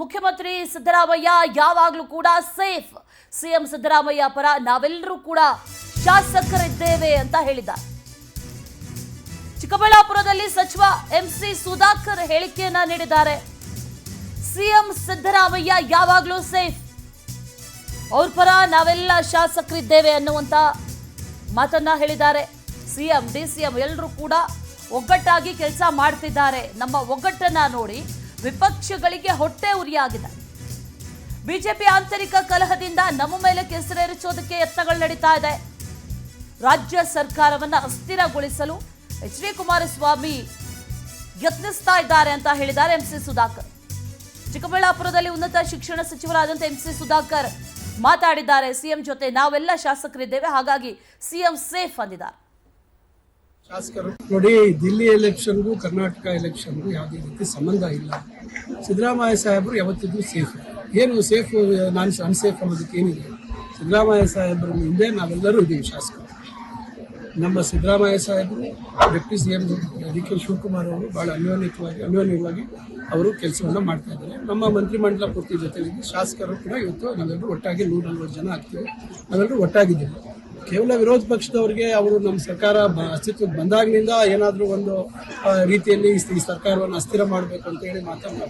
ಮುಖ್ಯಮಂತ್ರಿ ಸಿದ್ದರಾಮಯ್ಯ ಯಾವಾಗಲೂ ಕೂಡ ಸೇಫ್. ಸಿಎಂ ಸಿದ್ದರಾಮಯ್ಯ ಪರ ನಾವೆಲ್ಲರೂ ಕೂಡ ಶಾಸಕರಿದ್ದೇವೆ ಅಂತ ಹೇಳಿದ್ದಾರೆ. ಚಿಕ್ಕಬಳ್ಳಾಪುರದಲ್ಲಿ ಸಚಿವ ಎಂಸಿ ಸುಧಾಕರ್ ಹೇಳಿಕೆಯನ್ನ ನೀಡಿದ್ದಾರೆ. ಸಿಎಂ ಸಿದ್ದರಾಮಯ್ಯ ಯಾವಾಗಲೂ ಸೇಫ್, ಅವ್ರ ಪರ ನಾವೆಲ್ಲ ಶಾಸಕರಿದ್ದೇವೆ ಅನ್ನುವಂತ ಮಾತನ್ನ ಹೇಳಿದ್ದಾರೆ. ಸಿಎಂ ಡಿಸಿಎಂ ಎಲ್ಲರೂ ಕೂಡ ಒಗ್ಗಟ್ಟಾಗಿ ಕೆಲಸ ಮಾಡ್ತಿದ್ದಾರೆ. ನಮ್ಮ ಒಗ್ಗಟ್ಟನ್ನ ನೋಡಿ ವಿಪಕ್ಷಗಳಿಗೆ ಹೊಟ್ಟೆ ಉರಿಯಾಗಿದೆ. ಬಿಜೆಪಿ ಆಂತರಿಕ ಕಲಹದಿಂದ ನಮ್ಮ ಮೇಲೆ ಕೆಸರೆರಚೋದಕ್ಕೆ ಯತ್ನಗಳು ನಡೀತಾ ಇದೆ. ರಾಜ್ಯ ಸರ್ಕಾರವನ್ನ ಅಸ್ಥಿರಗೊಳಿಸಲು ಎಚ್.ಡಿ. ಕುಮಾರಸ್ವಾಮಿ ಯತ್ನಿಸ್ತಾ ಇದ್ದಾರೆ ಅಂತ ಹೇಳಿದ್ದಾರೆ ಎಂಸಿ ಸುಧಾಕರ್. ಚಿಕ್ಕಬಳ್ಳಾಪುರದಲ್ಲಿ ಉನ್ನತ ಶಿಕ್ಷಣ ಸಚಿವರಾದಂಥ ಎಂಸಿ ಸುಧಾಕರ್ ಮಾತಾಡಿದ್ದಾರೆ. ಸಿಎಂ ಜೊತೆ ನಾವೆಲ್ಲ ಶಾಸಕರಿದ್ದೇವೆ, ಹಾಗಾಗಿ ಸಿಎಂ ಸೇಫ್ ಅಂದಿದ್ದಾರೆ. ಶಾಸಕರು ನೋಡಿ, ದಿಲ್ಲಿ ಎಲೆಕ್ಷನ್ಗೂ ಕರ್ನಾಟಕ ಎಲೆಕ್ಷನ್ಗೂ ಯಾವುದೇ ರೀತಿ ಸಂಬಂಧ ಇಲ್ಲ. ಸಿದ್ದರಾಮಯ್ಯ ಸಾಹೇಬರು ಯಾವತ್ತಿಗೂ ಸೇಫ್. ಏನು ಸೇಫ್ ನಾನು ಅನ್ಸೇಫ್ ಅನ್ನೋದಕ್ಕೆ ಏನಿದೆ? ಸಿದ್ದರಾಮಯ್ಯ ಸಾಹೇಬರ ಹಿಂದೆ ನಾವೆಲ್ಲರೂ ಇದ್ದೀವಿ ಶಾಸಕರು. ನಮ್ಮ ಸಿದ್ದರಾಮಯ್ಯ ಸಾಹೇಬರು deputy C M D K. Shivakumar ಅವರು ಭಾಳ ಅನ್ಯೋನ್ಯವಾಗಿ ಅವರು ಕೆಲಸವನ್ನು ಮಾಡ್ತಾ ಇದ್ದಾರೆ. ನಮ್ಮ ಮಂತ್ರಿಮಂಡಲ ಪೂರ್ತಿ ಜೊತೆಗೆ ಶಾಸಕರು ಕೂಡ ಇವತ್ತು ನಾವೆಲ್ಲರೂ ಒಟ್ಟಾಗಿ 140 ಜನ ಆಗ್ತೀವಿ. ನಾವೆಲ್ಲರೂ ಒಟ್ಟಾಗಿದ್ದೀವಿ. ಕೇವಲ ವಿರೋಧ ಪಕ್ಷದವರಿಗೆ ಅವರು ನಮ್ಮ ಸರ್ಕಾರ ಅಸ್ತಿತ್ವಕ್ಕೆ ಬಂದಾಗಿನಿಂದ ಏನಾದರೂ ಒಂದು ರೀತಿಯಲ್ಲಿ ಈ ಸರ್ಕಾರವನ್ನು ಅಸ್ಥಿರ ಮಾಡಬೇಕು ಅಂತ ಹೇಳಿ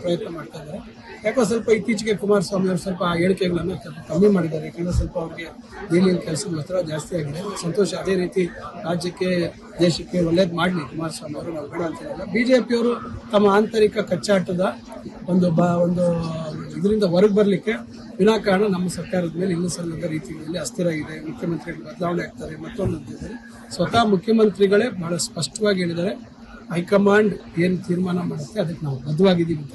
ಪ್ರಯತ್ನ ಮಾಡ್ತಾ ಇದ್ದಾರೆ. ಯಾಕೋ ಸ್ವಲ್ಪ ಇತ್ತೀಚೆಗೆ ಕುಮಾರಸ್ವಾಮಿ ಅವರು ಸ್ವಲ್ಪ ಹೇಳಿಕೆಗಳನ್ನು ಕಮ್ಮಿ ಮಾಡಿದ್ದಾರೆ. ಯಾಕಂದರೆ ಸ್ವಲ್ಪ ಅವ್ರಿಗೆ ದೆಹಲಿಯಲ್ಲಿ ಕೆಲಸದ ಒತ್ತಡ ಜಾಸ್ತಿ ಆಗಿದೆ. ಸಂತೋಷ. ಅದೇ ರೀತಿ ರಾಜ್ಯಕ್ಕೆ ದೇಶಕ್ಕೆ ಒಳ್ಳೇದು ಮಾಡಲಿ ಕುಮಾರಸ್ವಾಮಿ ಅವರು, ನಾವು ಬೇಡ ಅಂತ ಹೇಳಿಲ್ಲ. ಬಿಜೆಪಿಯವರು ತಮ್ಮ ಆಂತರಿಕ ಕಚ್ಚಾಟದ ಒಂದು ಇದರಿಂದ ಹೊರಗೆ ಬರಲಿಕ್ಕೆ ವಿನಾಕಾರಣ ನಮ್ಮ ಸರ್ಕಾರದ ಮೇಲೆ ಇನ್ನೂ ಸಲ್ಲದ ರೀತಿಯಲ್ಲಿ ಅಸ್ಥಿರ ಇದೆ. ಮುಖ್ಯಮಂತ್ರಿಗಳು ಬದಲಾವಣೆ ಆಗ್ತಾರೆ. ಮತ್ತೊಂದು ಸ್ವತಃ ಮುಖ್ಯಮಂತ್ರಿಗಳೇ ಬಹಳ ಸ್ಪಷ್ಟವಾಗಿ ಹೇಳಿದ್ದಾರೆ, ಹೈಕಮಾಂಡ್ ಏನು ತೀರ್ಮಾನ ಮಾಡುತ್ತೆ ಅದಕ್ಕೆ ನಾವು ಬದ್ಧವಾಗಿದ್ದೀವಿ ಅಂತ.